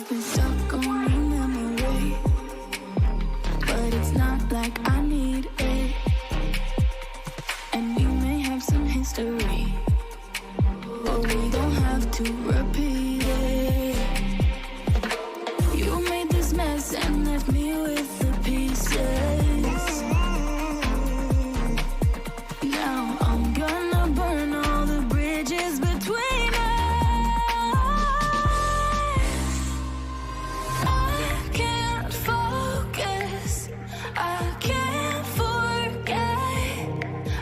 I've been stuck on your memory, but it's not like I need it. And we may have some history, but we don't have to repeat it. You made this mess and left me with the pieces. Now I'm gonna burn all the bridges between us. I can't focus, I can't forget.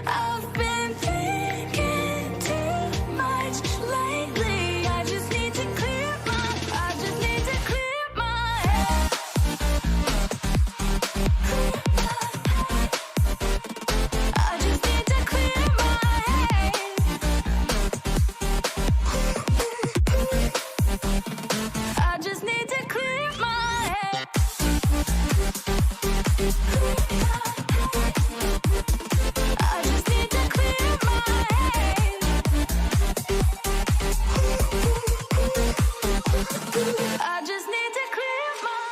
I've been thinking too much lately. I just need to clear my head. I just need to clear my head. I just need to clear my head. I just need to clear my head. I just need to clear my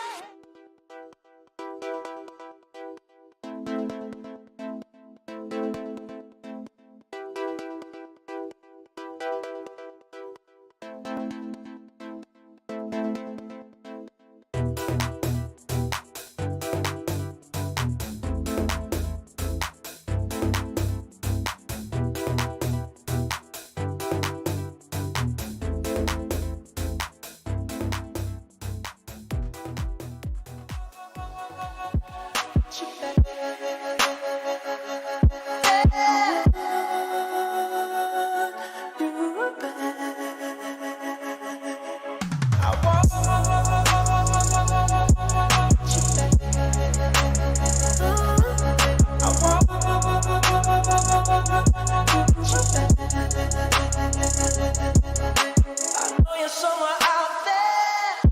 I know you're somewhere out there,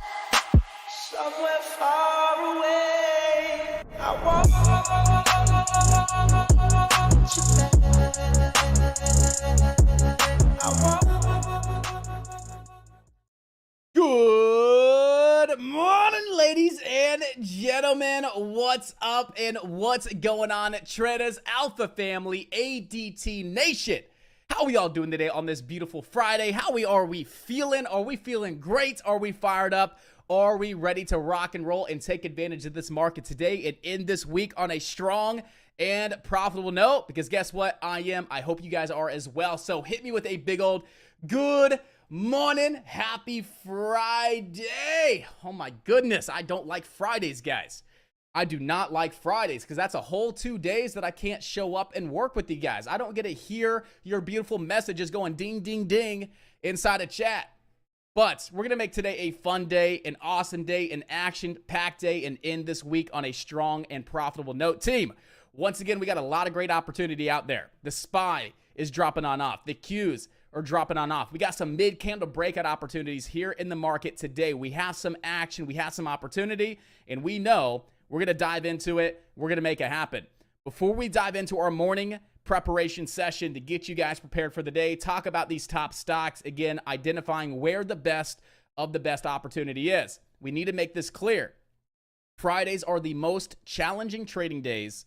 somewhere far away. I want you back. Good morning, ladies and gentlemen. What's up and what's going on, traders, Alpha family, ADT Nation? How are y'all doing today on this beautiful Friday? How are we feeling? Are we feeling great? Are we fired up? Are we ready to rock and roll and take advantage of this market today and end this week on a strong and profitable note? Because guess what? I am. I hope you guys are as well. So hit me with a big old good morning. Happy Friday. Oh my goodness. I don't like Fridays, guys. I do not like Fridays because that's a whole 2 days that I can't show up and work with you guys. I don't get to hear your beautiful messages going ding, ding, ding inside a chat. But we're going to make today a fun day, an awesome day, an action-packed day, and end this week on a strong and profitable note. Team, once again, we got a lot of great opportunity out there. The SPY is dropping on off. The Qs are dropping on off. We got some mid-candle breakout opportunities here in the market today. We have some action. We have some opportunity, and we know we're going to dive into it. We're going to make it happen. Before we dive into our morning preparation session to get you guys prepared for the day, talk about these top stocks, again, identifying where the best of the best opportunity is. We need to make this clear. Fridays are the most challenging trading days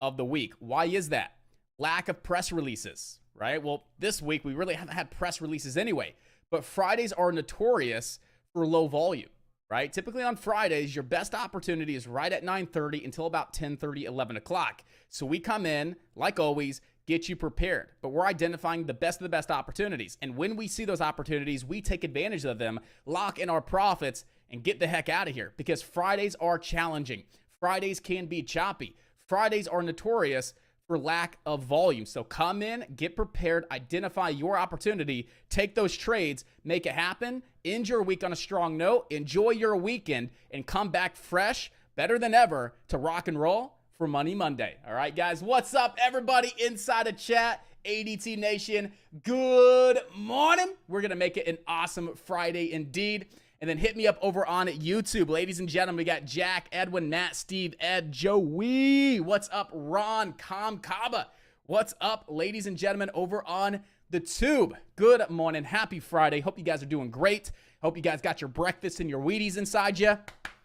of the week. Why is that? Lack of press releases, right? Well, this week we really haven't had press releases anyway, but Fridays are notorious for low volume. Right? Typically on Fridays, your best opportunity is right at 9:30 until about 10:30, 11 o'clock. So we come in, like always, get you prepared. But we're identifying the best of the best opportunities. And when we see those opportunities, we take advantage of them, lock in our profits, and get the heck out of here. Because Fridays are challenging. Fridays can be choppy. Fridays are notorious for lack of volume. So come in, get prepared, identify your opportunity, take those trades, make it happen, end your week on a strong note, enjoy your weekend, and come back fresh, better than ever, to rock and roll for Money Monday. All right, guys, what's up, everybody inside of chat? ADT Nation, good morning. We're going to make it an awesome Friday indeed. And then hit me up over on YouTube. Ladies and gentlemen, we got Jack, Edwin, Nat, Steve, Ed, Joey. What's up, Ron, Kaba? What's up, ladies and gentlemen, over on the tube. Good morning. Happy Friday. Hope you guys are doing great. Hope you guys got your breakfast and your Wheaties inside you.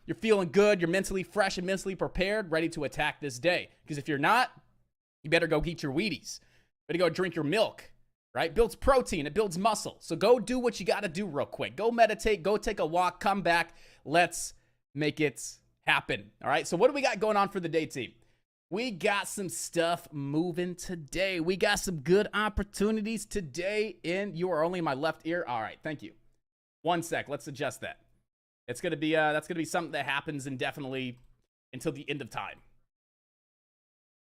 You're feeling good. You're mentally fresh and mentally prepared, ready to attack this day. Because if you're not, you better go eat your Wheaties. Better go drink your milk, right? Builds protein. It builds muscle. So go do what you got to do real quick. Go meditate. Go take a walk. Come back. Let's make it happen. All right. So what do we got going on for the day, team? We got some stuff moving today. We got some good opportunities today in You Are Only in My Left Ear. All right. Thank you. One sec. Let's adjust that. It's going to be, that's going to be something that happens indefinitely until the end of time.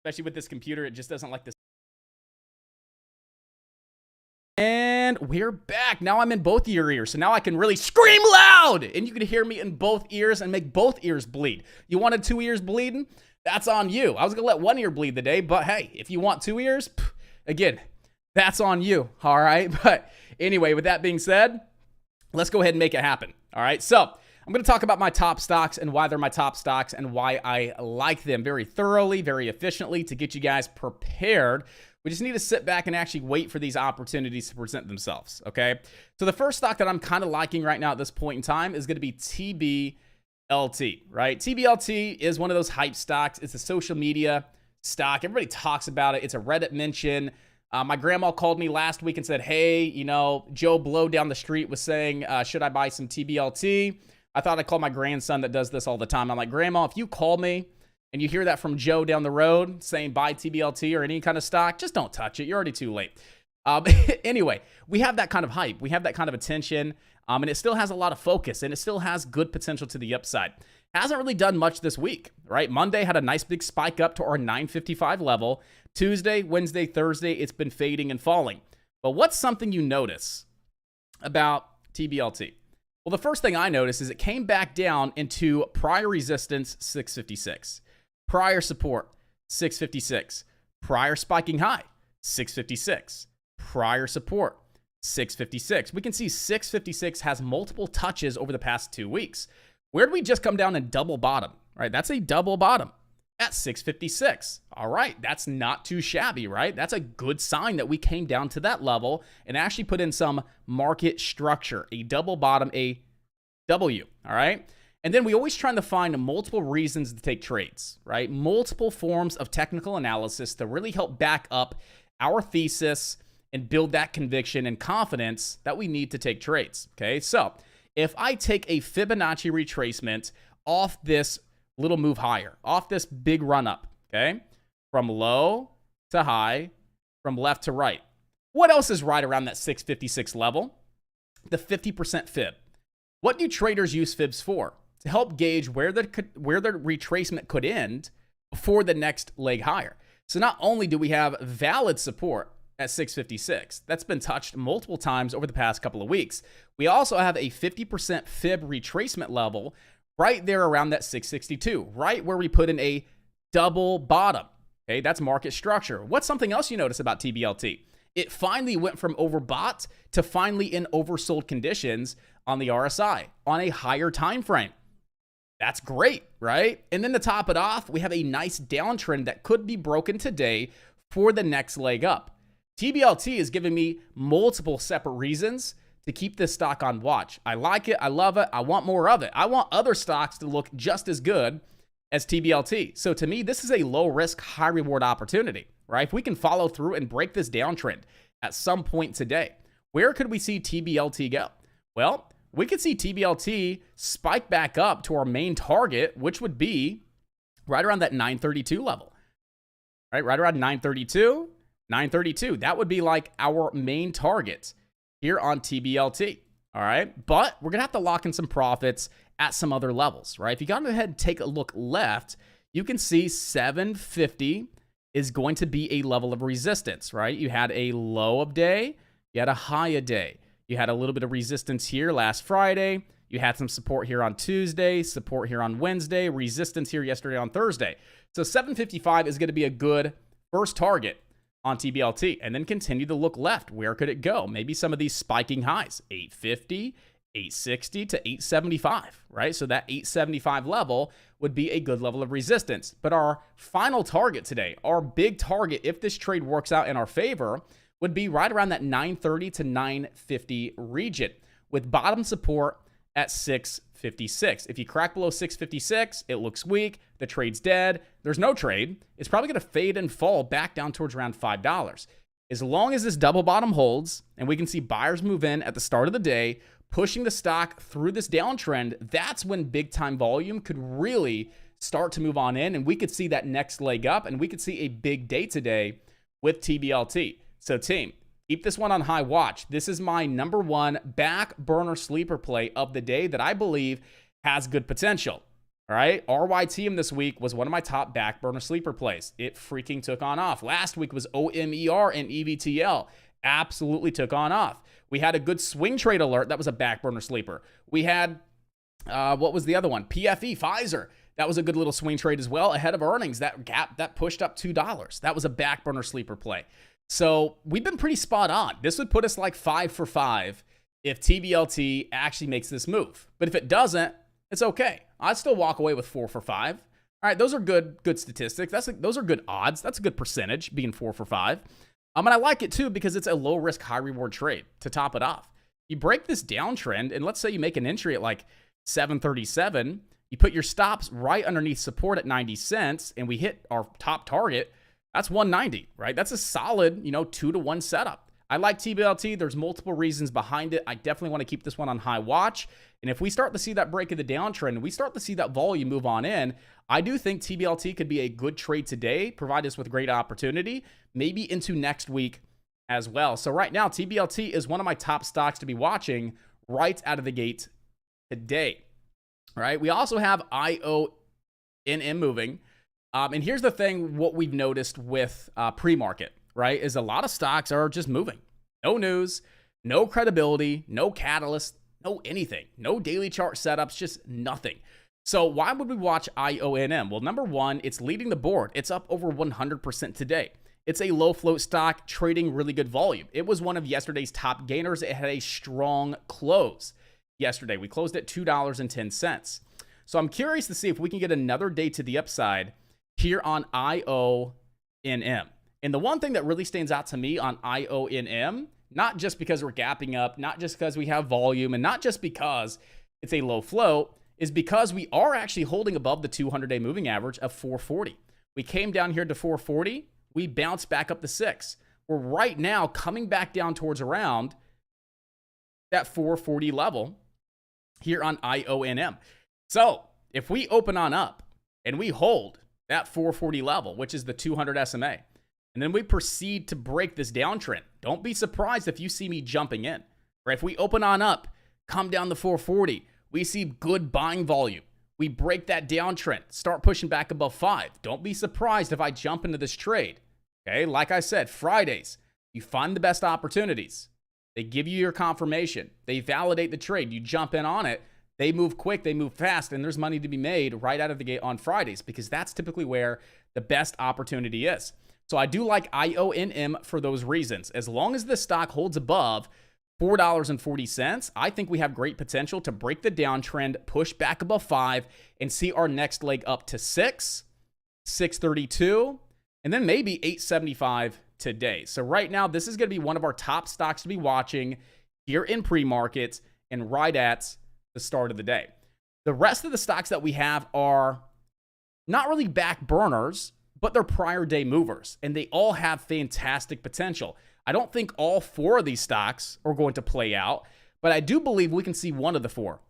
Especially with this computer. It just doesn't like this. And we're back. Now I'm in both of your ears. So now I can really scream loud. And you can hear me in both ears and make both ears bleed. You wanted 2 ears bleeding? That's on you. I was going to let 1 ear bleed today. But hey, if you want 2 ears, again, that's on you. All right. But anyway, with that being said, let's go ahead and make it happen. All right. So I'm going to talk about my top stocks and why they're my top stocks and why I like them very thoroughly, very efficiently to get you guys prepared. We just need to sit back and actually wait for these opportunities to present themselves, okay? So the first stock that I'm kind of liking right now at this point in time is going to be TBLT, right? TBLT is one of those hype stocks. It's a social media stock. Everybody talks about it. It's a Reddit mention. My grandma called me last week and said, hey, you know, Joe Blow down the street was saying, should I buy some TBLT? I thought I'd call my grandson that does this all the time. I'm like, Grandma, if you call me and you hear that from Joe down the road saying buy TBLT or any kind of stock, just don't touch it. You're already too late. Anyway, we have that kind of hype. We have that kind of attention, and it still has a lot of focus, and it still has good potential to the upside. Hasn't really done much this week, right? Monday had a nice big spike up to our 955 level. Tuesday, Wednesday, Thursday, it's been fading and falling. But what's something you notice about TBLT? Well, the first thing I noticed is it came back down into prior resistance, 656. Prior support, 656. Prior spiking high, 656. Prior support, 656. We can see 656 has multiple touches over the past 2 weeks. Where did we just come down and double bottom? Right, that's a double bottom at 656. All right, that's not too shabby, right? That's a good sign that we came down to that level and actually put in some market structure, a double bottom, a W, all right? And then we always trying to find multiple reasons to take trades, right? Multiple forms of technical analysis to really help back up our thesis and build that conviction and confidence that we need to take trades, okay? So if I take a Fibonacci retracement off this little move higher, off this big run up, okay? From low to high, from left to right. What else is right around that 656 level? The 50% fib. What do traders use fibs for? To help gauge where the retracement could end before the next leg higher. So not only do we have valid support at 656, that's been touched multiple times over the past couple of weeks, we also have a 50% fib retracement level right there around that 662, right where we put in a double bottom. Okay, that's market structure. What's something else you notice about TBLT? It finally went from overbought to finally in oversold conditions on the RSI on a higher time frame. That's great, right? And then to top it off, we have a nice downtrend that could be broken today for the next leg up. TBLT is giving me multiple separate reasons to keep this stock on watch. I like it. I love it. I want more of it. I want other stocks to look just as good as TBLT. So to me, this is a low risk, high reward opportunity, right? If we can follow through and break this downtrend at some point today, where could we see TBLT go? Well, we could see TBLT spike back up to our main target, which would be right around that 932 level, right around 932. That would be like our main target here on TBLT, all right? But we're going to have to lock in some profits at some other levels, right? If you go ahead and take a look left, you can see 750 is going to be a level of resistance, right? You had a low of day, you had a high of day. You had a little bit of resistance here last Friday. You had some support here on Tuesday, support here on Wednesday, resistance here yesterday on Thursday. So 755 is going to be a good first target on TBLT, and then continue to look left. Where could it go? Maybe some of these spiking highs, 850, 860 to 875, right? So that 875 level would be a good level of resistance. But our final target today, our big target, if this trade works out in our favor, would be right around that 930 to 950 region with bottom support at 656. If you crack below 656, it looks weak. The trade's dead. There's no trade. It's probably going to fade and fall back down towards around $5. As long as this double bottom holds and we can see buyers move in at the start of the day, pushing the stock through this downtrend, that's when big time volume could really start to move on in, and we could see that next leg up, and we could see a big day today with TBLT. So team, keep this one on high watch. This is my number one back burner sleeper play of the day that I believe has good potential. All right, RYTM this week was one of my top back burner sleeper plays. It freaking took on off. Last week was OMER and EVTL. Absolutely took on off. We had a good swing trade alert. That was a back burner sleeper. We had, what was the other one? PFE, Pfizer. That was a good little swing trade as well. Ahead of earnings, that gap, that pushed up $2. That was a back burner sleeper play. So we've been pretty spot on. This would put us like 5 for 5 if TBLT actually makes this move. But if it doesn't, it's okay. I'd still walk away with 4 for 5. All right, those are good statistics. Those are good odds. That's a good percentage, being 4 for 5. And I like it too because it's a low risk, high reward trade to top it off. You break this downtrend, and let's say you make an entry at like 737. You put your stops right underneath support at 90 cents, and we hit our top target. That's 190, right? That's a solid, 2-to-1 setup. I like TBLT. There's multiple reasons behind it. I definitely want to keep this one on high watch. And if we start to see that break of the downtrend, and we start to see that volume move on in, I do think TBLT could be a good trade today, provide us with great opportunity, maybe into next week as well. So right now, TBLT is one of my top stocks to be watching right out of the gate today. All right. We also have IONM moving. And here's the thing, what we've noticed with pre-market, right, is a lot of stocks are just moving. No news, no credibility, no catalyst, no anything, no daily chart setups, just nothing. So why would we watch IONM? Well, number one, it's leading the board. It's up over 100% today. It's a low float stock trading really good volume. It was one of yesterday's top gainers. It had a strong close yesterday. We closed at $2.10. So I'm curious to see if we can get another day to the upside here on IONM. And the one thing that really stands out to me on IONM, not just because we're gapping up, not just because we have volume, and not just because it's a low float, is because we are actually holding above the 200-day moving average of 440. We came down here to 440. We bounced back up to 6. We're right now coming back down towards around that 440 level here on IONM. So if we open on up and we hold that 440 level, which is the 200 SMA, and then we proceed to break this downtrend, don't be surprised if you see me jumping in. Or if we open on up, come down the 440, we see good buying volume. We break that downtrend, start pushing back above 5. Don't be surprised if I jump into this trade. Okay, like I said, Fridays, you find the best opportunities. They give you your confirmation. They validate the trade. You jump in on it. They move quick, they move fast, and there's money to be made right out of the gate on Fridays because that's typically where the best opportunity is. So I do like IONM for those reasons. As long as the stock holds above $4.40, I think we have great potential to break the downtrend, push back above 5, and see our next leg up to 6, 632, and then maybe 875 today. So right now, this is going to be one of our top stocks to be watching here in pre-market and right at the start of the day. The rest of the stocks that we have are not really back burners, but they're prior day movers, and they all have fantastic potential. I don't think all 4 of these stocks are going to play out, but I do believe we can see one of the 4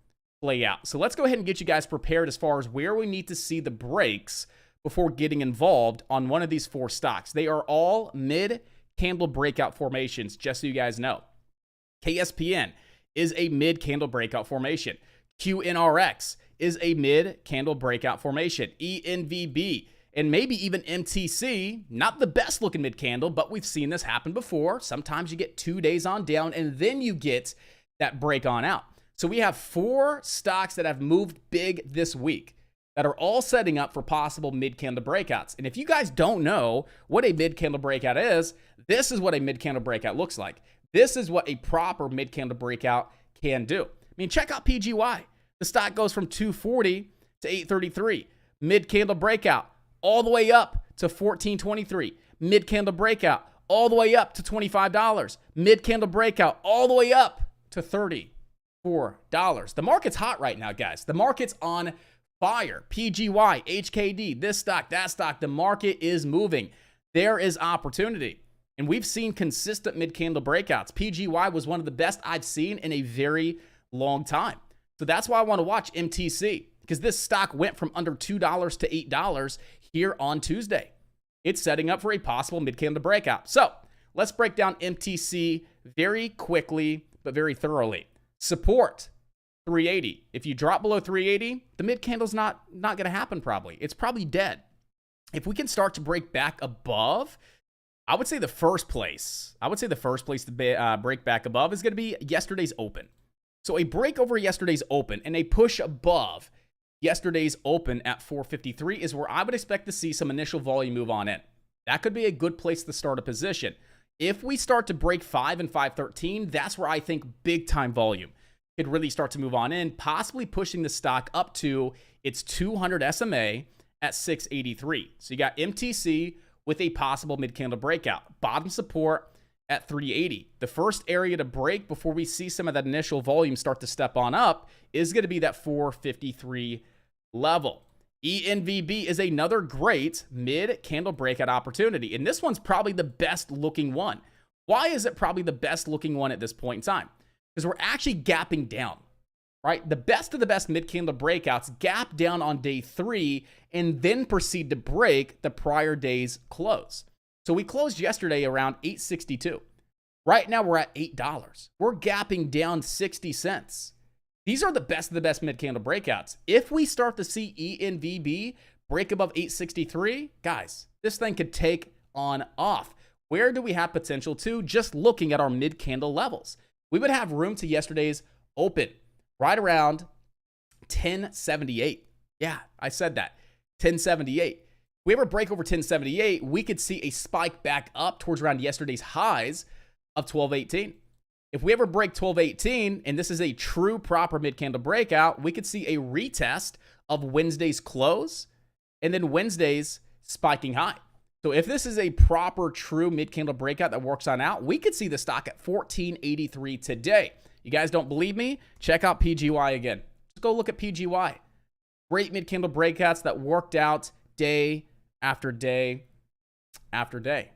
play out. So let's go ahead and get you guys prepared as far as where we need to see the breaks before getting involved on one of these 4 stocks. They are all mid-candle breakout formations, just so you guys know. KSPN is a mid-candle breakout formation. QNRX is a mid-candle breakout formation. ENVB and maybe even MTC, not the best looking mid-candle, but we've seen this happen before. Sometimes you get 2 days on down and then you get that break on out. So we have 4 stocks that have moved big this week that are all setting up for possible mid-candle breakouts. And if you guys don't know what a mid-candle breakout is, this is what a mid-candle breakout looks like. This is what a proper mid-candle breakout can do. I mean, check out PGY. The stock goes from 240 to 833. Mid-candle breakout all the way up to 1423. Mid-candle breakout all the way up to $25. Mid-candle breakout all the way up to $34. The market's hot right now, guys. The market's on fire. PGY, HKD, this stock, that stock. The market is moving. There is opportunity. And we've seen consistent mid-candle breakouts. PGY was one of the best I've seen in a very long time. So that's why I want to watch MTC, because this stock went from under $2 to $8 here on Tuesday. It's setting up for a possible mid-candle breakout. So let's break down MTC very quickly, but very thoroughly. Support, 380. If you drop below 380, the mid-candle's not going to happen probably. It's probably dead. If we can start to break back above, I would say the first place to break back above is going to be yesterday's open. So a break over yesterday's open and a push above yesterday's open at 453 is where I would expect to see some initial volume move on in. That could be a good place to start a position. If we start to break 5 and 513, that's where I think big time volume could really start to move on in, possibly pushing the stock up to its 200 SMA at 683. So you got MTC with a possible mid-candle breakout. Bottom support at 380. The first area to break before we see some of that initial volume start to step on up is going to be that 453 level. ENVB is another great mid-candle breakout opportunity, and this one's probably the best looking one. Why is it probably the best looking one at this point in time? Because we're actually gapping down, right? The best of the best mid-candle breakouts gap down on day 3 and then proceed to break the prior day's close. So we closed yesterday around $8.62. Right now we're at $8. We're gapping down 60 cents. These are the best of the best mid-candle breakouts. If we start to see ENVB break above 863, guys, this thing could take on off. Where do we have potential to? Just looking at our mid-candle levels. We would have room to yesterday's open right around 1078. Yeah, I said that. 1078. If we ever break over 1078, we could see a spike back up towards around yesterday's highs of 1218. If we ever break 1218, and this is a true proper mid-candle breakout, we could see a retest of Wednesday's close and then Wednesday's spiking high. So if this is a proper true mid-candle breakout that works on out, we could see the stock at 1483 today. You guys don't believe me? Check out PGY again. Just go look at PGY. Great mid-candle breakouts that worked out day after day after day.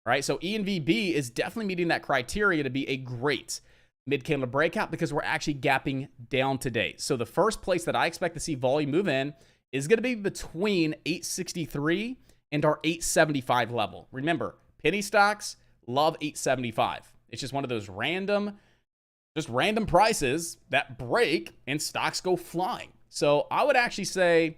All right, so ENVB is definitely meeting that criteria to be a great mid-candle breakout because we're actually gapping down today. So the first place that I expect to see volume move in is going to be between 863 and our 875 level. Remember, penny stocks love 875. It's just one of those random prices that break and stocks go flying. So I would actually say,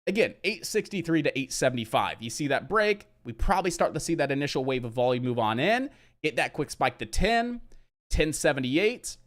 again, 863 to 875. You see that break, we probably start to see that initial wave of volume move on in, get that quick spike to 10, 1078,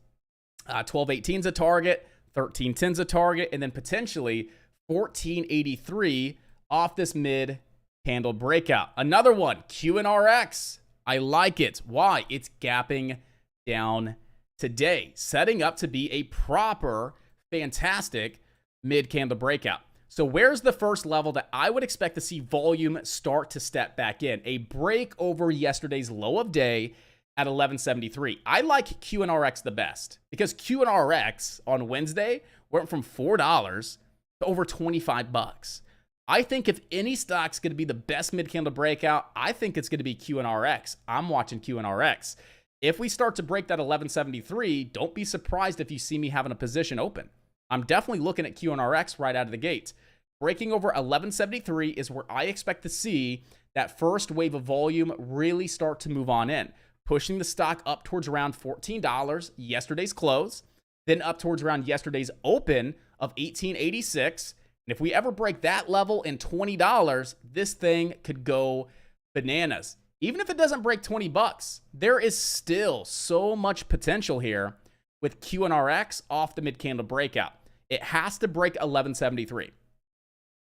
1218 is a target, 1310 is a target, and then potentially 1483 off this mid-candle breakout. Another one, QNRX. I like it. Why? It's gapping down today, setting up to be a proper, fantastic mid-candle breakout. So where's the first level that I would expect to see volume start to step back in? A break over yesterday's low of day at 1173. I like QNRX the best because QNRX on Wednesday went from $4 to over 25 bucks. I think if any stock's going to be the best mid-candle breakout, I think it's going to be QNRX. I'm watching QNRX. If we start to break that 1173, don't be surprised if you see me having a position open. I'm definitely looking at QNRX right out of the gate. Breaking over 1173 is where I expect to see that first wave of volume really start to move on in, pushing the stock up towards around $14, yesterday's close, then up towards around yesterday's open of 1886. And if we ever break that level in $20, this thing could go bananas. Even if it doesn't break 20 bucks, there is still so much potential here with QNRX off the mid-candle breakout. It has to break 1173.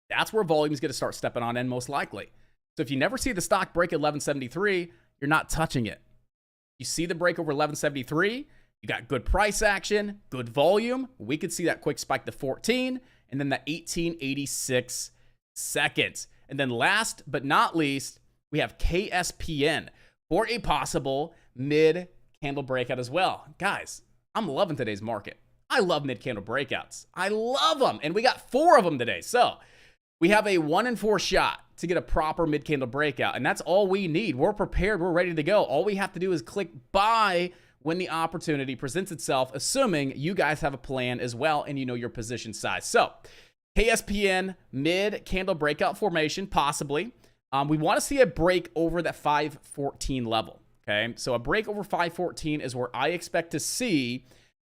That's where volume is going to start stepping on in most likely. So if you never see the stock break 1173, you're not touching it. You see the break over 1173, you got good price action, good volume. We could see that quick spike to 14 and then the 1886 seconds. And then last but not least, we have KSPN. for a possible mid-candle breakout as well. Guys, I'm loving today's market. I love mid-candle breakouts. I love them. And we got 4 of them today. So we have a 1 in 4 shot to get a proper mid-candle breakout. And that's all we need. We're prepared. We're ready to go. All we have to do is click buy when the opportunity presents itself, assuming you guys have a plan as well and you know your position size. So KSPN mid-candle breakout formation, possibly. We want to see a break over that 514 level. Okay, so a break over 514 is where I expect to see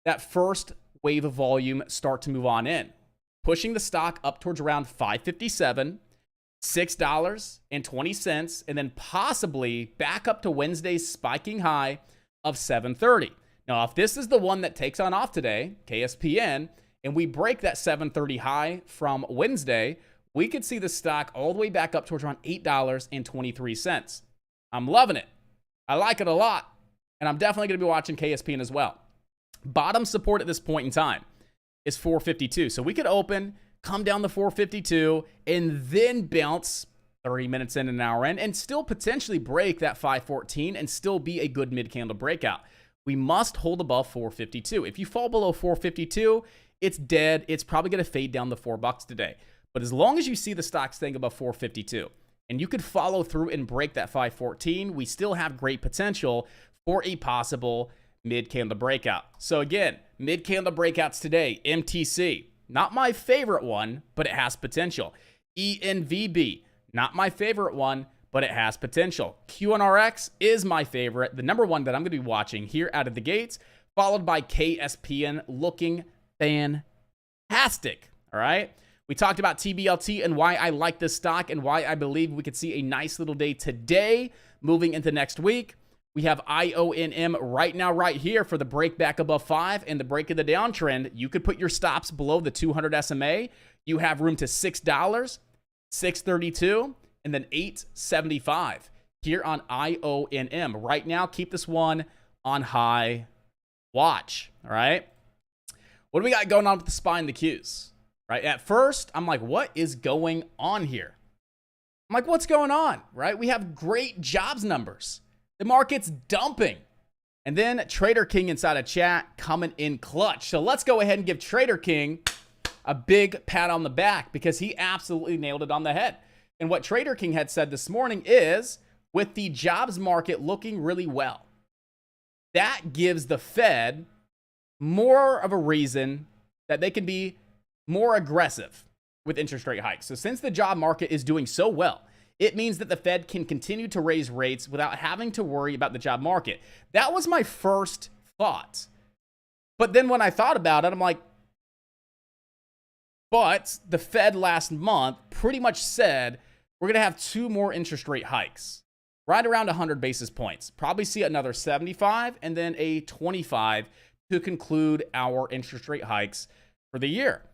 that first wave of volume start to move on in, pushing the stock up towards around 557, $6.20, and then possibly back up to Wednesday's spiking high of 730. Now, if this is the one that takes on off today, KSPN, and we break that 730 high from Wednesday, we could see the stock all the way back up towards around $8.23. I'm loving it. I like it a lot, and I'm definitely going to be watching KSPN as well. Bottom support at this point in time is 452. So we could open, come down to 452, and then bounce 30 minutes in, an hour in, and still potentially break that 514 and still be a good mid-candle breakout. We must hold above 452. If you fall below 452, it's dead. It's probably going to fade down to $4 today. But as long as you see the stock staying above 452, and you could follow through and break that 514, we still have great potential for a possible mid-candle breakout. So again, mid-candle breakouts today, MTC, not my favorite one, but it has potential. ENVB, not my favorite one, but it has potential. QNRX is my favorite, the number one that I'm going to be watching here out of the gates, followed by KSPN looking fantastic. All right. We talked about TBLT and why I like this stock and why I believe we could see a nice little day today moving into next week. We have IONM right now, right here for the break back above 5 and the break of the downtrend. You could put your stops below the 200 SMA. You have room to $6, $6.32, and then $8.75 here on IONM. Right now, keep this one on high watch. All right. What do we got going on with the SPY and the Qs? Right. At first, I'm like, what is going on here? I'm like, what's going on? Right. We have great jobs numbers. The market's dumping. And then Trader King inside a chat coming in clutch. So let's go ahead and give Trader King a big pat on the back because he absolutely nailed it on the head. And what Trader King had said this morning is, with the jobs market looking really well, that gives the Fed more of a reason that they can be more aggressive with interest rate hikes. So since the job market is doing so well, it means that the Fed can continue to raise rates without having to worry about the job market. That was my first thought. But then when I thought about it, I'm like, but the Fed last month pretty much said we're going to have 2 more interest rate hikes, right around 100 basis points. Probably see another 75 and then a 25 to conclude our interest rate hikes for the year.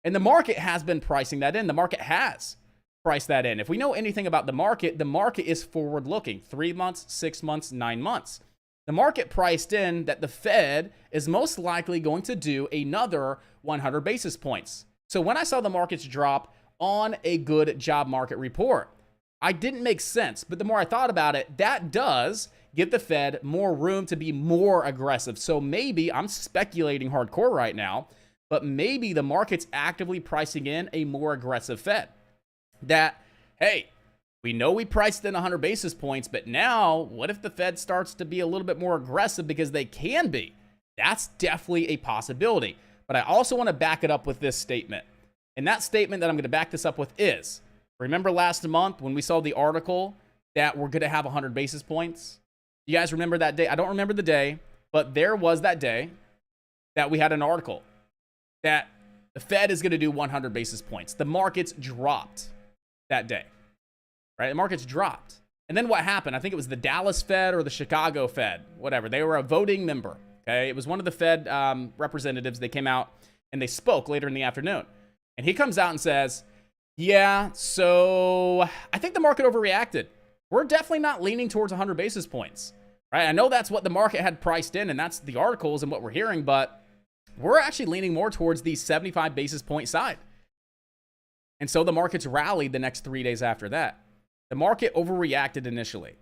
And the market has been pricing that in. The market has priced that in. If we know anything about the market is forward looking, 3 months, 6 months, 9 months. The market priced in that the Fed is most likely going to do another 100 basis points. So when I saw the markets drop on a good job market report, I didn't make sense. But the more I thought about it, that does give the Fed more room to be more aggressive. So maybe, I'm speculating hardcore right now, but maybe the market's actively pricing in a more aggressive Fed. That, hey, we know we priced in 100 basis points, but now what if the Fed starts to be a little bit more aggressive because they can be? That's definitely a possibility. But I also want to back it up with this statement. And that statement that I'm going to back this up with is, remember last month when we saw the article that we're going to have 100 basis points? You guys remember that day? I don't remember the day, but there was that day that we had an article that the Fed is going to do 100 basis points. The markets dropped that day, right? The markets dropped. And then what happened? I think it was the Dallas Fed or the Chicago Fed, whatever. They were a voting member, okay? It was one of the Fed representatives. They came out and they spoke later in the afternoon. And he comes out and says, yeah, so I think the market overreacted. We're definitely not leaning towards 100 basis points, right? I know that's what the market had priced in, and that's the articles and what we're hearing, but we're actually leaning more towards the 75 basis point side. And so the markets rallied the next 3 days after that. The market overreacted initially.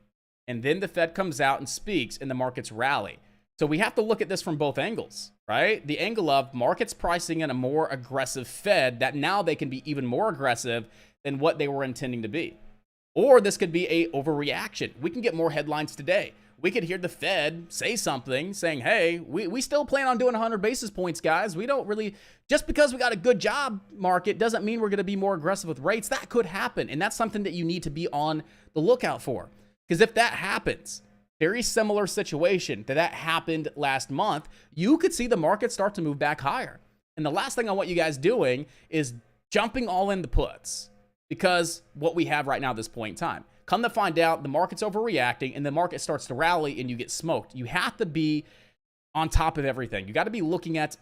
And then the Fed comes out and speaks and the markets rally. So we have to look at this from both angles, right? The angle of markets pricing in a more aggressive Fed that now they can be even more aggressive than what they were intending to be. Or this could be a overreaction. We can get more headlines today. We could hear the Fed say something saying, hey, we still plan on doing 100 basis points, guys. We don't really, just because we got a good job market doesn't mean we're going to be more aggressive with rates. That could happen. And that's something that you need to be on the lookout for. Because if that happens, very similar situation that happened last month, you could see the market start to move back higher. And the last thing I want you guys doing is jumping all in the puts, because what we have right now at this point in time. Come to find out, the market's overreacting and the market starts to rally and you get smoked. You have to be on top of everything. You got to be looking at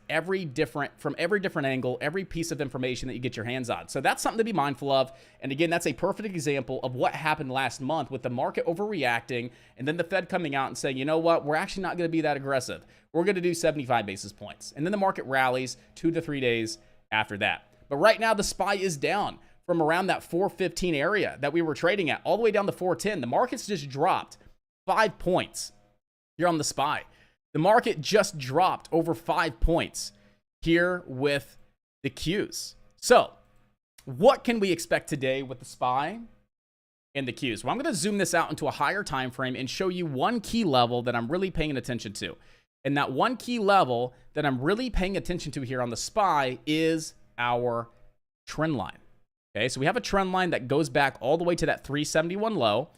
from every different angle, every piece of information that you get your hands on. So that's something to be mindful of. And again, that's a perfect example of what happened last month with the market overreacting and then the Fed coming out and saying, you know what, we're actually not going to be that aggressive. We're going to do 75 basis points. And then the market rallies 2 to 3 days after that. But right now the SPY is down from around that 415 area that we were trading at all the way down to 410. The market's just dropped 5 points here on the SPY. The market just dropped over 5 points here with the Qs. So what can we expect today with the SPY and the Qs? Well, I'm going to zoom this out into a higher time frame and show you one key level that I'm really paying attention to. And that one key level that I'm really paying attention to here on the SPY is our trend line. Okay, so we have a trend line that goes back all the way to that 371 low.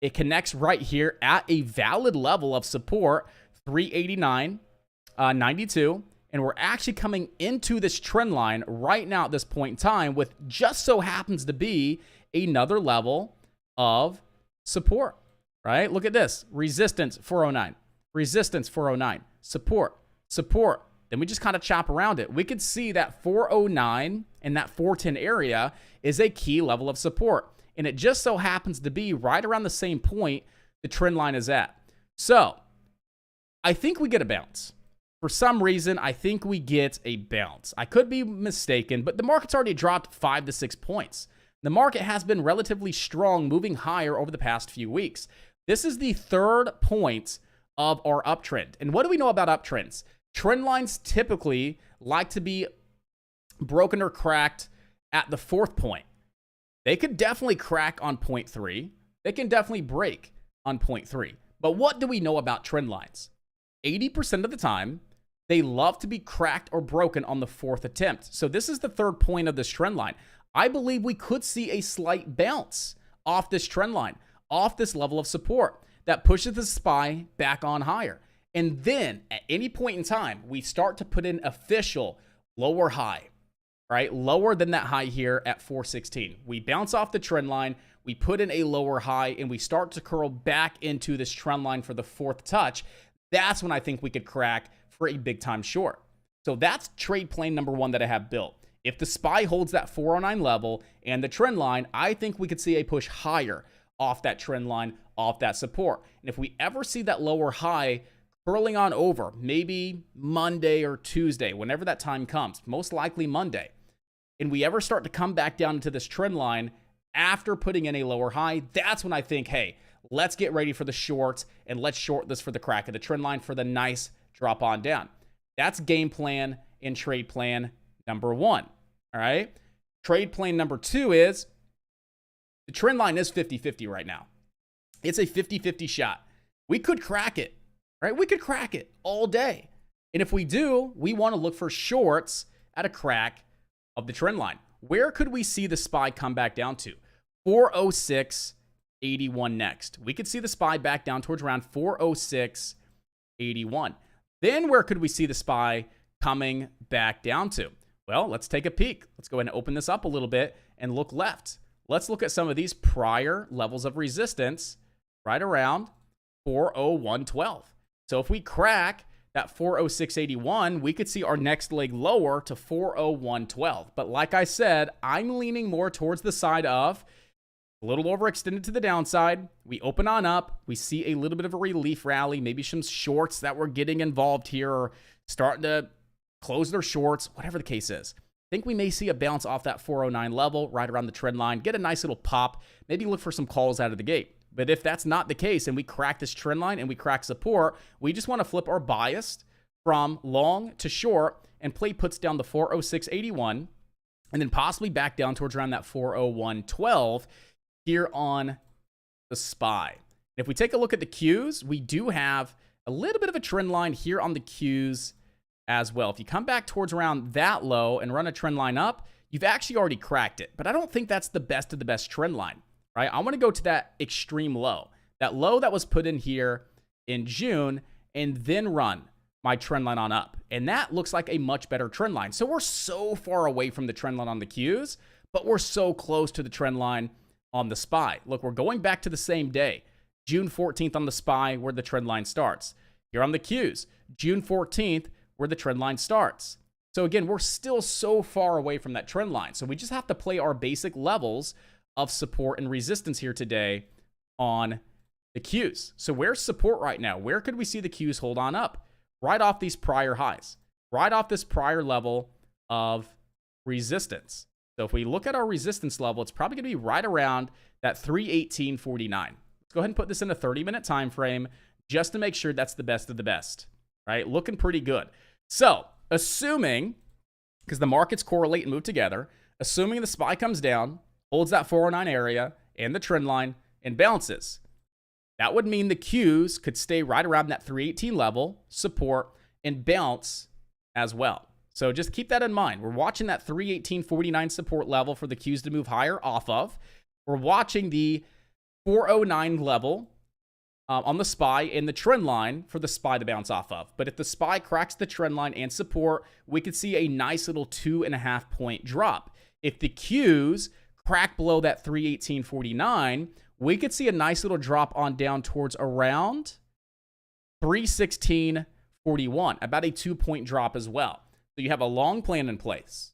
It connects right here at a valid level of support, 389.92. And we're actually coming into this trend line right now at this point in time with just so happens to be another level of support, right? Look at this. Resistance, 409. Resistance, 409. Support, support. Then we just kind of chop around it. We could see that 409 and that 410 area is a key level of support. And it just so happens to be right around the same point the trend line is at. So I think we get a bounce. For some reason, I think we get a bounce. I could be mistaken, but the market's already dropped 5 to 6 points. The market has been relatively strong, moving higher over the past few weeks. This is the third point of our uptrend. And what do we know about uptrends? Trend lines typically like to be broken or cracked at the fourth point. They could definitely crack on point 3. They can definitely break on point 3. But what do we know about trend lines? 80% of the time, they love to be cracked or broken on the fourth attempt. So this is the third point of this trend line. I believe we could see a slight bounce off this trend line, off this level of support that pushes the SPY back on higher. And then at any point in time, we start to put in official lower high, right? Lower than that high here at 416. We bounce off the trend line, we put in a lower high, and we start to curl back into this trend line for the fourth touch. That's when I think we could crack for a big time short. So that's trade plan number 1 that I have built. If the SPY holds that 409 level and the trend line, I think we could see a push higher off that trend line, off that support. And if we ever see that lower high curling on over, maybe Monday or Tuesday, whenever that time comes, most likely Monday, and we ever start to come back down into this trend line after putting in a lower high, that's when I think, hey, let's get ready for the shorts and let's short this for the crack of the trend line for the nice drop on down. That's game plan and trade plan number 1. All right. Trade plan number 2 is the trend line is 50-50 right now. It's a 50-50 shot. We could crack it, right? We could crack it all day. And if we do, we want to look for shorts at a crack of the trend line. Where could we see the SPY come back down to? 406.81 next. We could see the SPY back down towards around 406.81. Then where could we see the SPY coming back down to? Well, let's take a peek. Let's go ahead and open this up a little bit and look left. Let's look at some of these prior levels of resistance right around 401.12. So if we crack that 406.81, we could see our next leg lower to 401.12. But like I said, I'm leaning more towards the side of a little overextended to the downside. We open on up. We see a little bit of a relief rally, maybe some shorts that were getting involved here or starting to close their shorts, whatever the case is. I think we may see a bounce off that 409 level right around the trend line, get a nice little pop, maybe look for some calls out of the gate. But if that's not the case and we crack this trend line and we crack support, we just want to flip our bias from long to short and play puts down the 406.81 and then possibly back down towards around that 401.12 here on the SPY. If we take a look at the Qs, we do have a little bit of a trend line here on the Qs as well. If you come back towards around that low and run a trend line up, you've actually already cracked it. But I don't think that's the best of the best trend line, right? I want to go to that extreme low, that low that was put in here in June, and then run my trend line on up. And that looks like a much better trend line. So we're so far away from the trend line on the Qs, but we're so close to the trend line on the SPY. Look, we're going back to the same day, June 14th on the SPY, where the trend line starts. Here on the Qs, June 14th, where the trend line starts. So again, we're still so far away from that trend line. So we just have to play our basic levels of support and resistance here today on the Qs. So where's support right now? Where could we see the Qs hold on up? Right off these prior highs, right off this prior level of resistance. So if we look at our resistance level, it's probably going to be right around that 318.49. Let's go ahead and put this in a 30-minute time frame just to make sure that's the best of the best, right? Looking pretty good. So assuming, because the markets correlate and move together, assuming the SPY comes down, holds that 409 area and the trend line and bounces, that would mean the Qs could stay right around that 318 level, support, and bounce as well. So just keep that in mind. We're watching that 318.49 support level for the Qs to move higher off of. We're watching the 409 level on the SPY and the trend line for the SPY to bounce off of. But if the SPY cracks the trend line and support, we could see a nice little 2.5 point drop. If the Qs crack below that 318.49, we could see a nice little drop on down towards around 316.41, about a 2-point drop as well. So you have a long plan in place.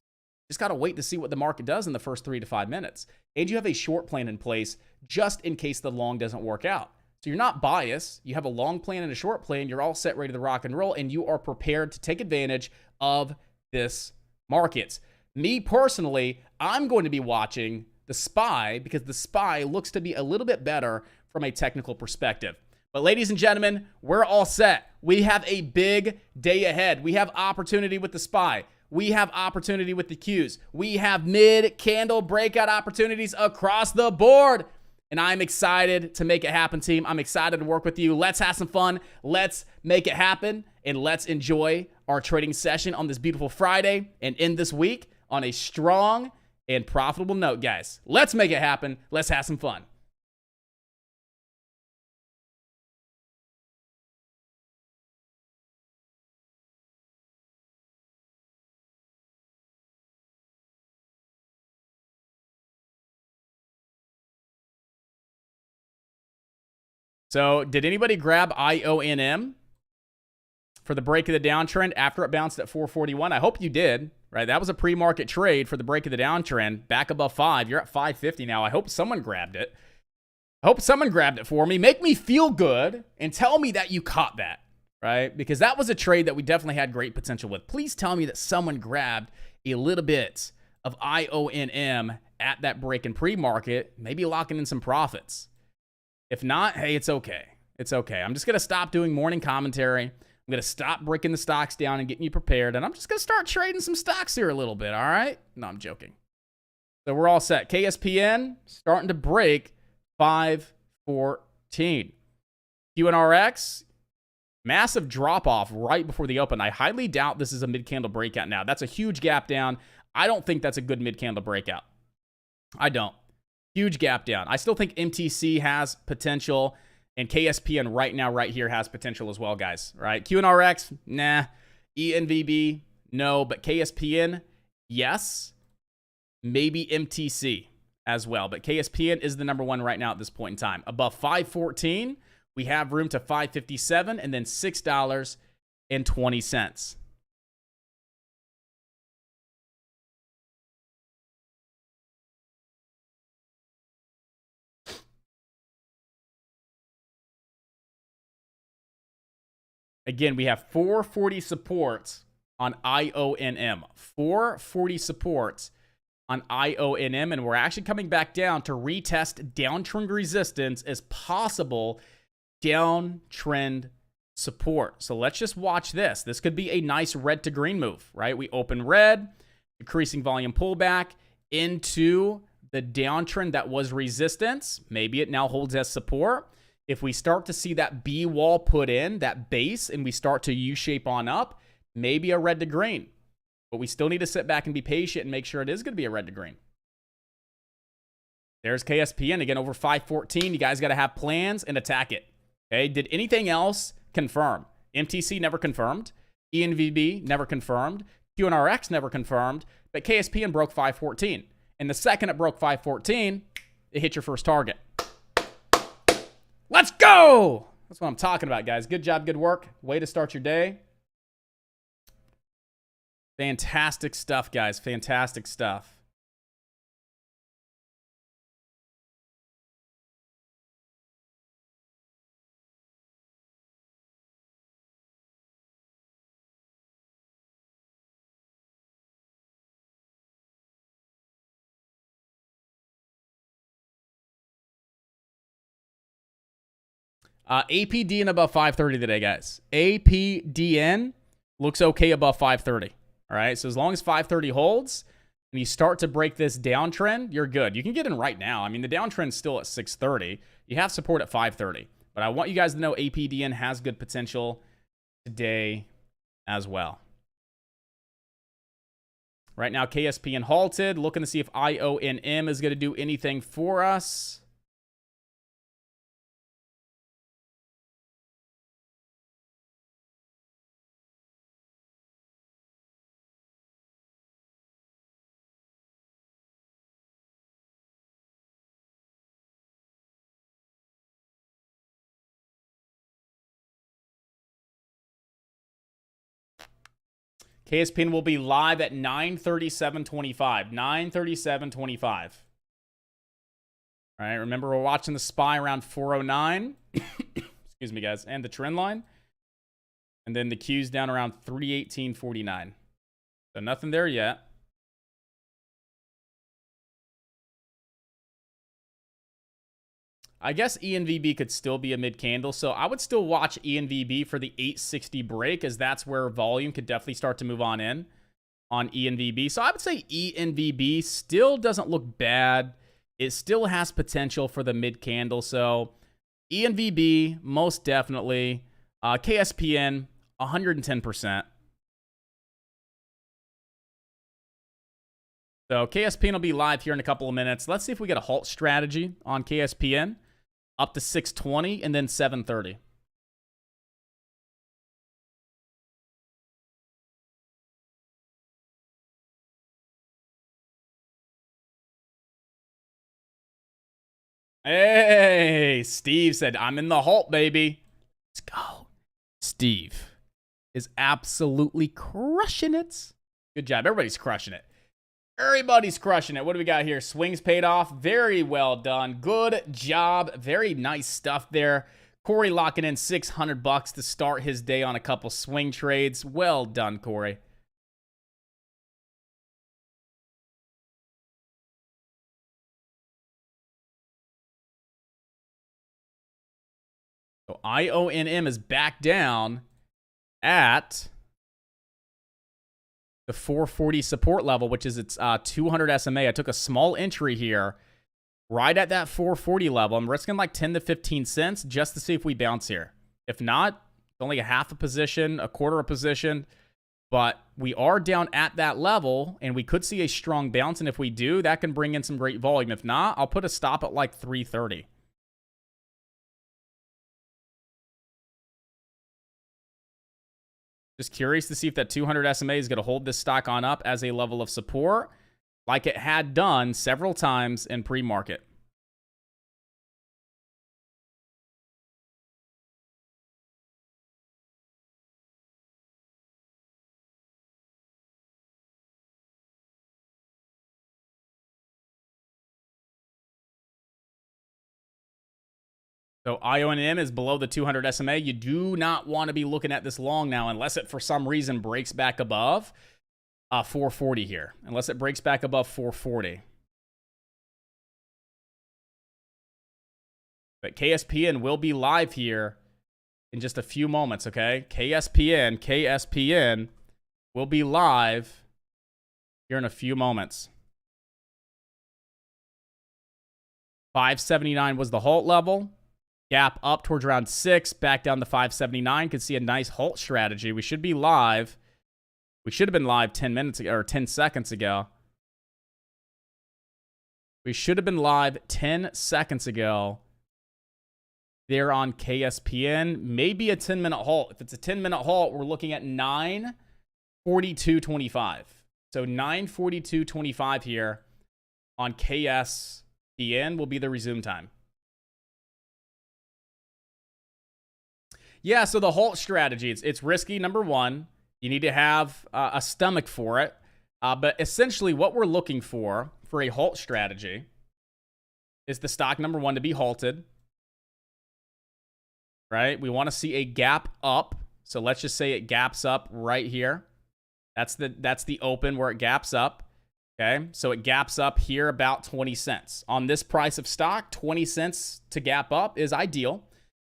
Just got to wait to see what the market does in the first 3 to 5 minutes. And you have a short plan in place just in case the long doesn't work out. So you're not biased. You have a long plan and a short plan. You're all set, ready to rock and roll, and you are prepared to take advantage of this market. Me personally, I'm going to be watching the SPY because the SPY looks to be a little bit better from a technical perspective. But ladies and gentlemen, we're all set. We have a big day ahead. We have opportunity with the SPY. We have opportunity with the Qs. We have mid-candle breakout opportunities across the board. And I'm excited to make it happen, team. I'm excited to work with you. Let's have some fun. Let's make it happen. And let's enjoy our trading session on this beautiful Friday and end this week on a strong and profitable note, guys. Let's make it happen. Let's have some fun. So did anybody grab IONM for the break of the downtrend after it bounced at 441? I hope you did, right? That was a pre-market trade for the break of the downtrend back above 5. You're at 550 now. I hope someone grabbed it. I hope someone grabbed it for me. Make me feel good and tell me that you caught that, right? Because that was a trade that we definitely had great potential with. Please tell me that someone grabbed a little bit of IONM at that break in pre-market, maybe locking in some profits. If not, hey, it's okay. It's okay. I'm just going to stop doing morning commentary. I'm going to stop breaking the stocks down and getting you prepared. And I'm just going to start trading some stocks here a little bit, all right? No, I'm joking. So we're all set. KSPN starting to break 514. QNRX, massive drop-off right before the open. I highly doubt this is a mid-candle breakout now. That's a huge gap down. I don't think that's a good mid-candle breakout. I don't. Huge gap down. I still think MTC has potential, and KSPN right now, right here, has potential as well, guys. Right? QNRX, nah. ENVB, no. But KSPN, yes. Maybe MTC as well. But KSPN is the number one right now at this point in time. Above 514, we have room to 557 and then $6.20. Again, we have 440 supports on IONM. 440 supports on IONM, and we're actually coming back down to retest downtrend resistance as possible downtrend support. So let's just watch this. This could be a nice red to green move, right? We open red, decreasing volume pullback into the downtrend that was resistance. Maybe it now holds as support. If we start to see that B wall put in, that base, and we start to U-shape on up, maybe a red to green. But we still need to sit back and be patient and make sure it is going to be a red to green. There's KSPN again over 514. You guys got to have plans and attack it. Okay. Did anything else confirm? MTC never confirmed. ENVB never confirmed. QNRX never confirmed. But KSPN broke 514. And the second it broke 514, it hit your first target. Let's go. That's what I'm talking about, guys. Good job. Good work. Way to start your day. Fantastic stuff, guys. Fantastic stuff. APDN above 530 today, guys. APDN looks okay above 530. All right, so as long as 530 holds and you start to break this downtrend, you're good. You can get in right now. I mean, the downtrend's still at 630. You have support at 530. But I want you guys to know APDN has good potential today as well. Right now, KSPN halted. Looking to see if IONM is going to do anything for us. KSPN will be live at 9:37:25. 9:37:25. All right, remember we're watching the SPY around 409. Excuse me, guys. And the trend line. And then the Q's down around 318.49. So nothing there yet. I guess ENVB could still be a mid candle, so I would still watch ENVB for the 860 break, as that's where volume could definitely start to move on in on ENVB. So I would say ENVB still doesn't look bad. It still has potential for the mid candle, so ENVB most definitely. KSPN 110%. So KSPN will be live here in a couple of minutes. Let's see if we get a halt strategy on KSPN. Up to 620 and then 730. Hey, Steve said, I'm in the halt, baby. Let's go. Steve is absolutely crushing it. Good job. Everybody's crushing it. Everybody's crushing it. What do we got here? Swings paid off. Very well done. Good job. Very nice stuff there. Corey locking in $600 to start his day on a couple swing trades. Well done, Corey. So IONM is back down at the 440 support level, which is its 200 SMA. I took a small entry here right at that 440 level. I'm risking like 10 to 15 cents just to see if we bounce here. If not, it's only a half a position, a quarter a position, but we are down at that level and we could see a strong bounce. And if we do, that can bring in some great volume. If not, I'll put a stop at like 330. Just curious to see if that 200 SMA is going to hold this stock on up as a level of support like it had done several times in pre-market. So IONM is below the 200 SMA. You do not want to be looking at this long now unless it for some reason breaks back above. 440 here, unless it breaks back above 440. But KSPN will be live here in just a few moments, okay? KSPN will be live here in a few moments. 579 was the halt level. Gap up towards around 6, back down to 579. Could see a nice halt strategy. We should be live. We should have been live 10 minutes ago, or 10 seconds ago. We should have been live 10 seconds ago. There on KSPN. Maybe a 10-minute halt. If it's a 10-minute halt, we're looking at 9:42:25. So 9:42:25 here on KSPN will be the resume time. Yeah, so the halt strategy, it's risky, number one. You need to have a stomach for it. But essentially what we're looking for a halt strategy is the stock, number one, to be halted. Right? We want to see a gap up. So let's just say it gaps up right here. That's the open where it gaps up. Okay? So it gaps up here about 20 cents. On this price of stock, 20 cents to gap up is ideal.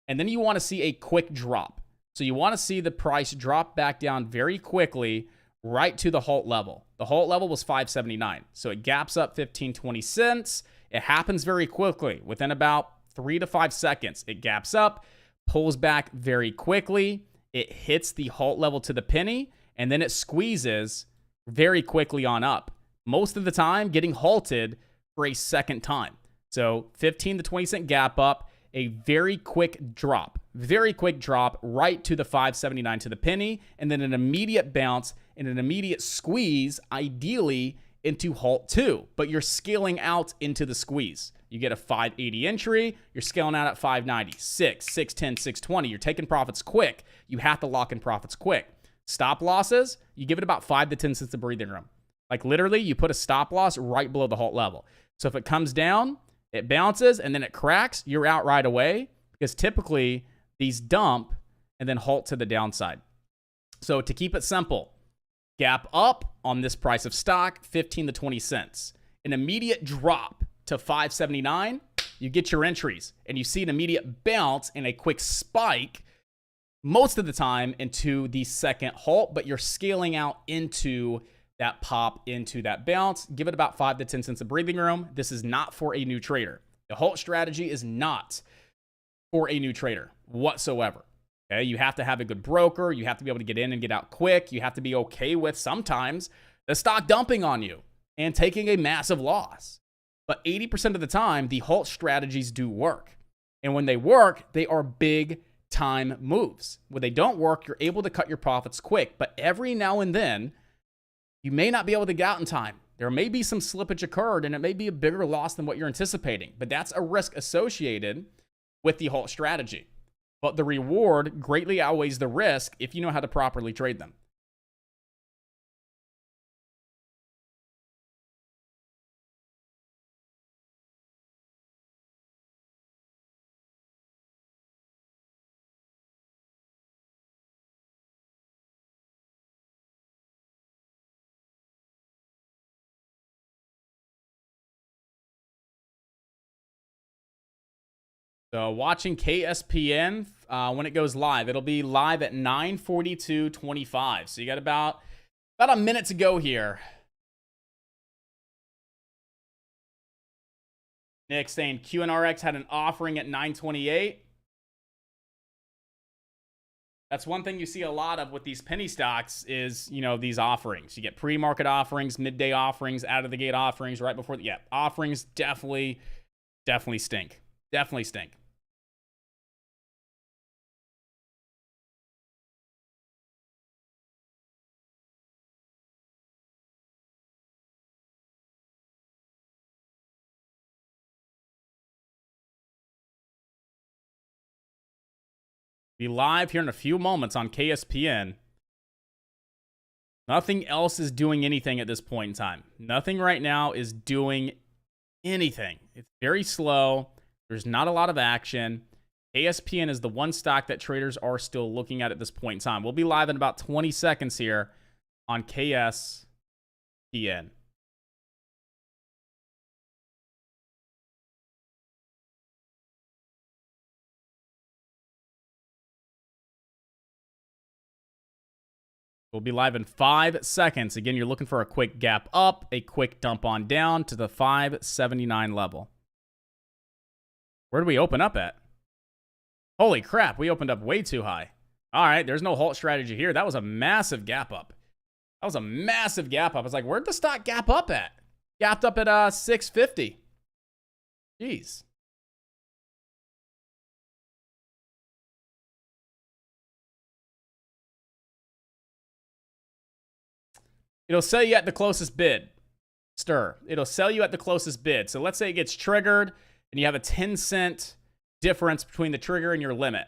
And then you want to see a quick drop. So you want to see the price drop back down very quickly right to the halt level. The halt level was 579. So it gaps up 15, 20 cents. It happens very quickly. Within about 3 to 5 seconds, it gaps up, pulls back very quickly. It hits the halt level to the penny, and then it squeezes very quickly on up. Most of the time, getting halted for a second time. So 15 to 20 cent gap up, a very quick drop right to the 579 to the penny, and then an immediate bounce and an immediate squeeze, ideally into halt 2, but you're scaling out into the squeeze. You get a 580 entry, you're scaling out at 590, 6, 610, 620. You're taking profits quick. You have to lock in profits quick. Stop losses, you give it about 5 to 10 cents of breathing room. Like literally, you put a stop loss right below the halt level. So if it comes down, it bounces, and then it cracks, you're out right away, because typically these dump and then halt to the downside. So to keep it simple, gap up on this price of stock, 15 to 20 cents. An immediate drop to 579, you get your entries, and you see an immediate bounce and a quick spike most of the time into the second halt, but you're scaling out into that pop, into that bounce. Give it about 5 to 10 cents of breathing room. This is not for a new trader. The halt strategy is not for a new trader whatsoever. Okay, you have to have a good broker. You have to be able to get in and get out quick. You have to be okay with sometimes the stock dumping on you and taking a massive loss. But 80% of the time, the halt strategies do work. And when they work, they are big time moves. When they don't work, you're able to cut your profits quick. But every now and then, you may not be able to get out in time. There may be some slippage occurred, and it may be a bigger loss than what you're anticipating. But that's a risk associated with the halt strategy. But the reward greatly outweighs the risk if you know how to properly trade them. So watching KSPN when it goes live, it'll be live at 9:42:25. So you got about a minute to go here. Nick saying QNRX had an offering at 9:28. That's one thing you see a lot of with these penny stocks is, you know, these offerings. You get pre-market offerings, midday offerings, out of the gate offerings, right before the, offerings definitely stink. Definitely stink. Be live here in a few moments on KSPN. Nothing else is doing anything at this point in time. Nothing right now is doing anything. It's very slow. There's not a lot of action. KSPN is the one stock that traders are still looking at this point in time. We'll be live in about 20 seconds here on KSPN. PN. We'll be live in 5 seconds. Again, you're looking for a quick gap up, a quick dump on down to the 579 level. Where do we open up at? Holy crap, we opened up way too high. All right, there's no halt strategy here. That was a massive gap up. That was a massive gap up. It's like, where'd the stock gap up at? Gapped up at 650. Jeez. It'll sell you at the closest bid. Stir. It'll sell you at the closest bid. So let's say it gets triggered and you have a 10-cent difference between the trigger and your limit.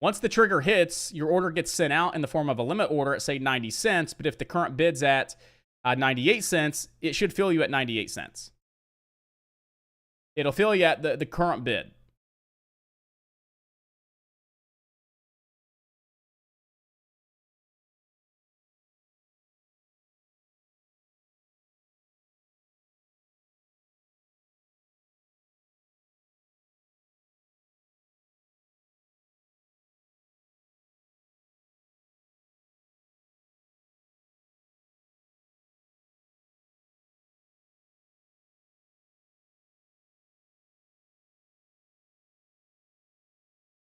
Once the trigger hits, your order gets sent out in the form of a limit order at, say, 90 cents. But if the current bid's at 98 cents, it should fill you at 98 cents. It'll fill you at the current bid.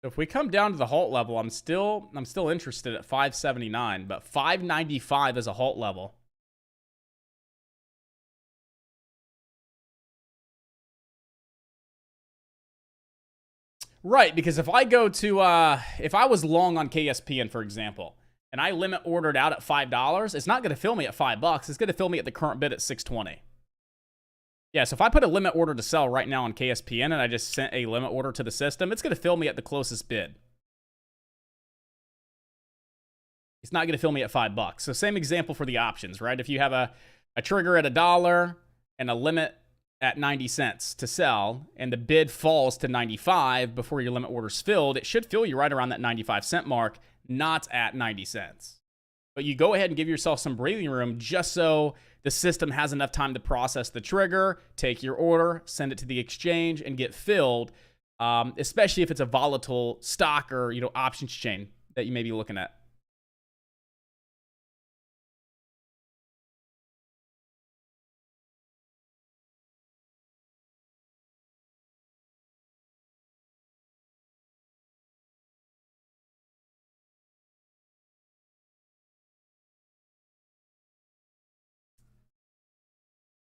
So if we come down to the halt level, I'm still interested at 579, but 595 is a halt level. Right, because if I go to if I was long on KSPN, for example, and I limit ordered out at $5, it's not going to fill me at $5. It's going to fill me at the current bid at 620. Yeah, so if I put a limit order to sell right now on KSPN and I just sent a limit order to the system, it's going to fill me at the closest bid. It's not going to fill me at $5. So same example for the options, right? If you have a trigger at $1 and a limit at 90 cents to sell, and the bid falls to 95 before your limit order's filled, it should fill you right around that 95-cent mark, not at 90 cents. But you go ahead and give yourself some breathing room just so the system has enough time to process the trigger, take your order, send it to the exchange, and get filled, especially if it's a volatile stock or, options chain that you may be looking at.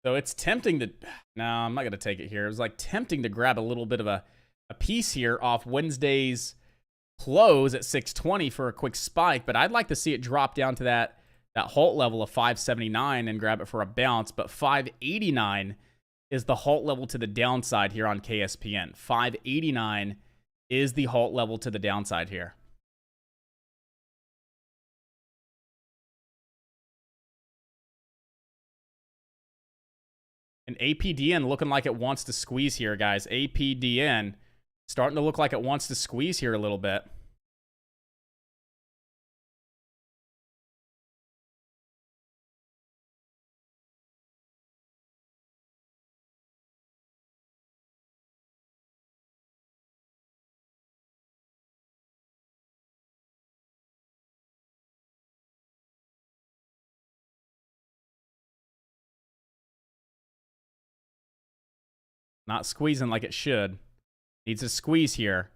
So it's tempting to... No, I'm not going to take it here. It was like tempting to grab a little bit of a piece here off Wednesday's close at 620 for a quick spike, but I'd like to see it drop down to that halt level of 579 and grab it for a bounce, but 589 is the halt level to the downside here on KSPN. 589 is the halt level to the downside here. And APDN looking like it wants to squeeze here, guys. APDN starting to look like it wants to squeeze here a little bit. Not squeezing like it should. Needs a squeeze here.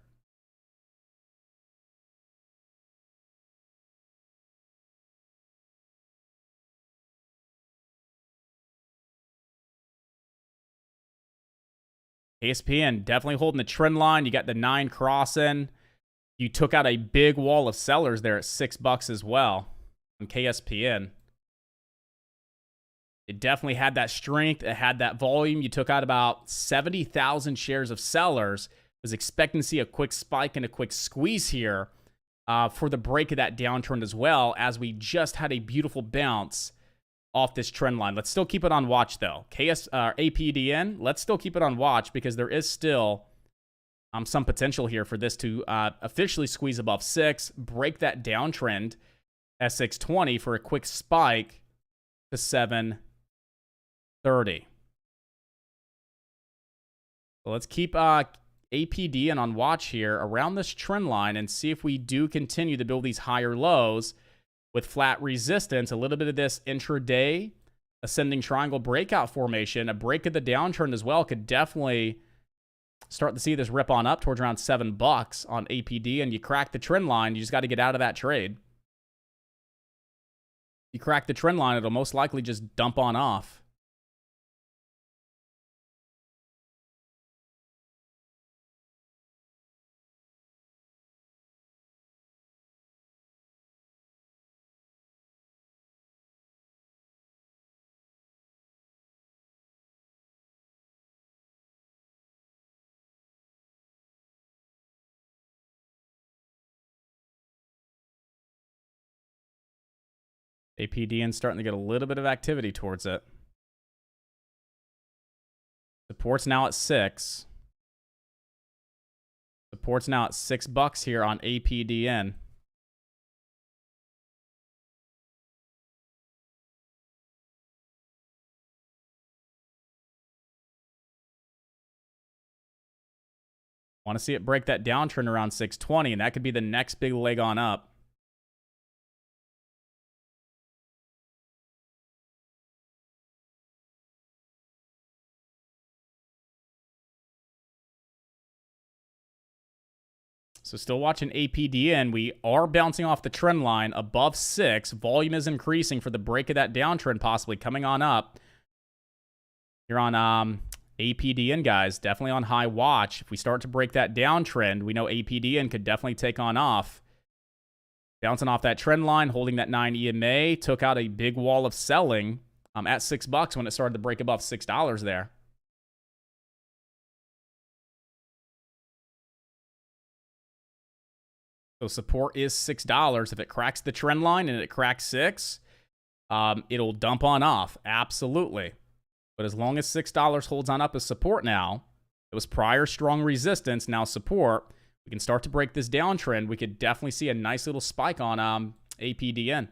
KSPN definitely holding the trend line. You got the 9 crossing. You took out a big wall of sellers there at $6 as well on KSPN. It definitely had that strength. It had that volume. You took out about 70,000 shares of sellers. Was expecting to see a quick spike and a quick squeeze here for the break of that downtrend as well, as we just had a beautiful bounce off this trend line. Let's still keep it on watch, though. APDN, let's still keep it on watch because there is still some potential here for this to officially squeeze above 6, break that downtrend at 620 for a quick spike to 7 30. So let's keep APDN on watch here around this trend line and see if we do continue to build these higher lows with flat resistance. A little bit of this intraday ascending triangle breakout formation, a break of the downtrend as well, could definitely start to see this rip on up towards around $7 on APD, and you crack the trend line, you just got to get out of that trade. You crack the trend line, it'll most likely just dump on off. APDN starting to get a little bit of activity towards it. Support's now at 6. Support's now at $6 here on APDN. Want to see it break that downtrend around 620, and that could be the next big leg on up. So still watching APDN. We are bouncing off the trend line above 6. Volume is increasing for the break of that downtrend, possibly coming on up. You're on APDN, guys. Definitely on high watch. If we start to break that downtrend, we know APDN could definitely take on off. Bouncing off that trend line, holding that 9 EMA. Took out a big wall of selling at $6 when it started to break above $6 there. So support is $6. If it cracks the trend line and it cracks 6, it'll dump on off. Absolutely. But as long as $6 holds on up as support now, it was prior strong resistance, now support, we can start to break this downtrend. We could definitely see a nice little spike on APDN.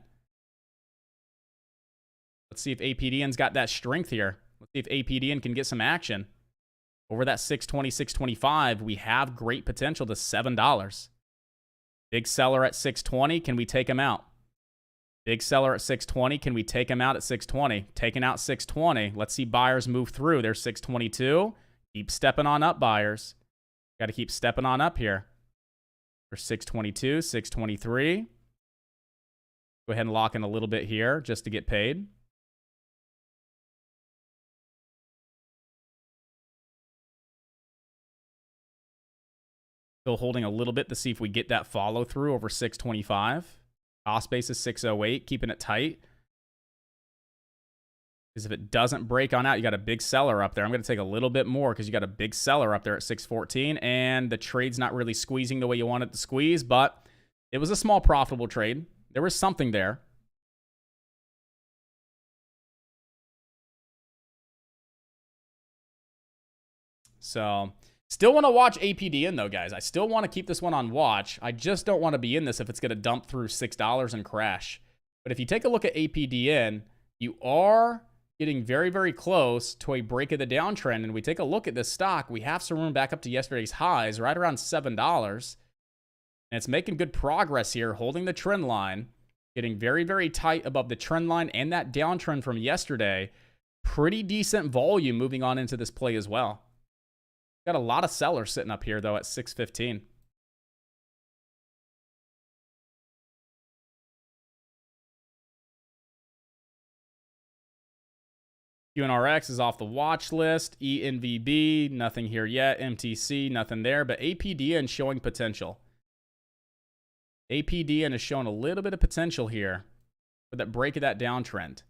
Let's see if APDN's got that strength here. Let's see if APDN can get some action. Over that 620, 625, we have great potential to $7. Big seller at 620. Can we take him out? Big seller at 620. Can we take him out at 620? Taking out 620. Let's see buyers move through. There's 622. Keep stepping on up, buyers. Got to keep stepping on up here. There's 622, 623. Go ahead and lock in a little bit here just to get paid. Still holding a little bit to see if we get that follow through over 625. Cost base is 608, keeping it tight. Because if it doesn't break on out, you got a big seller up there. I'm going to take a little bit more because you got a big seller up there at 614. And the trade's not really squeezing the way you want it to squeeze, but it was a small profitable trade. There was something there. So still want to watch APDN though, guys. I still want to keep this one on watch. I just don't want to be in this if it's going to dump through $6 and crash. But if you take a look at APDN, you are getting very, very close to a break of the downtrend. And we take a look at this stock, we have some room back up to yesterday's highs, right around $7. And it's making good progress here, holding the trend line, getting very, very tight above the trend line and that downtrend from yesterday. Pretty decent volume moving on into this play as well. Got a lot of sellers sitting up here, though, at 615. QNRX is off the watch list. ENVB, nothing here yet. MTC, nothing there. But APDN showing potential. APDN is showing a little bit of potential here for that break of that downtrend.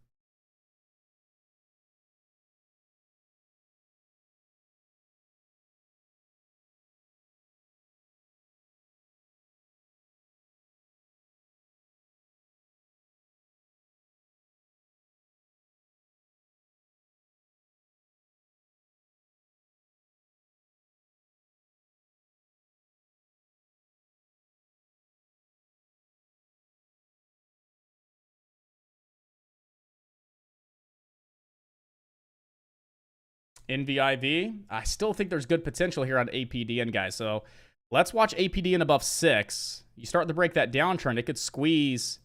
NVIV, I still think there's good potential here on APDN, guys. So let's watch APDN above 6. You start to break that downtrend, it could squeeze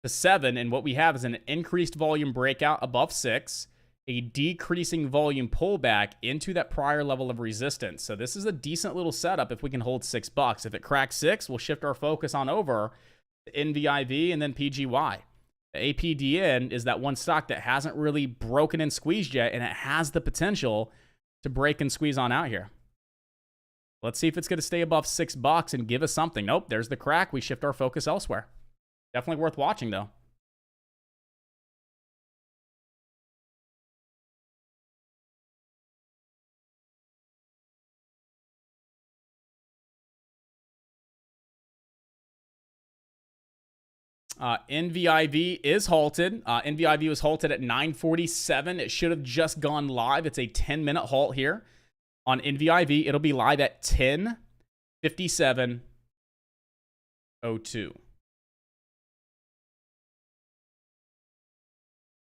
to 7, and what we have is an increased volume breakout above 6, a decreasing volume pullback into that prior level of resistance. So this is a decent little setup if we can hold $6. If it cracks 6, we'll shift our focus on over to NVIV and then PGY. APDN is that one stock that hasn't really broken and squeezed yet, and it has the potential to break and squeeze on out here. Let's see if it's going to stay above $6 and give us something. Nope, there's the crack. We shift our focus elsewhere. Definitely worth watching, though. NVIV is halted. NVIV was halted at 9:47. It should have just gone live. It's a 10-minute halt here. On NVIV, it'll be live at 10:57:02.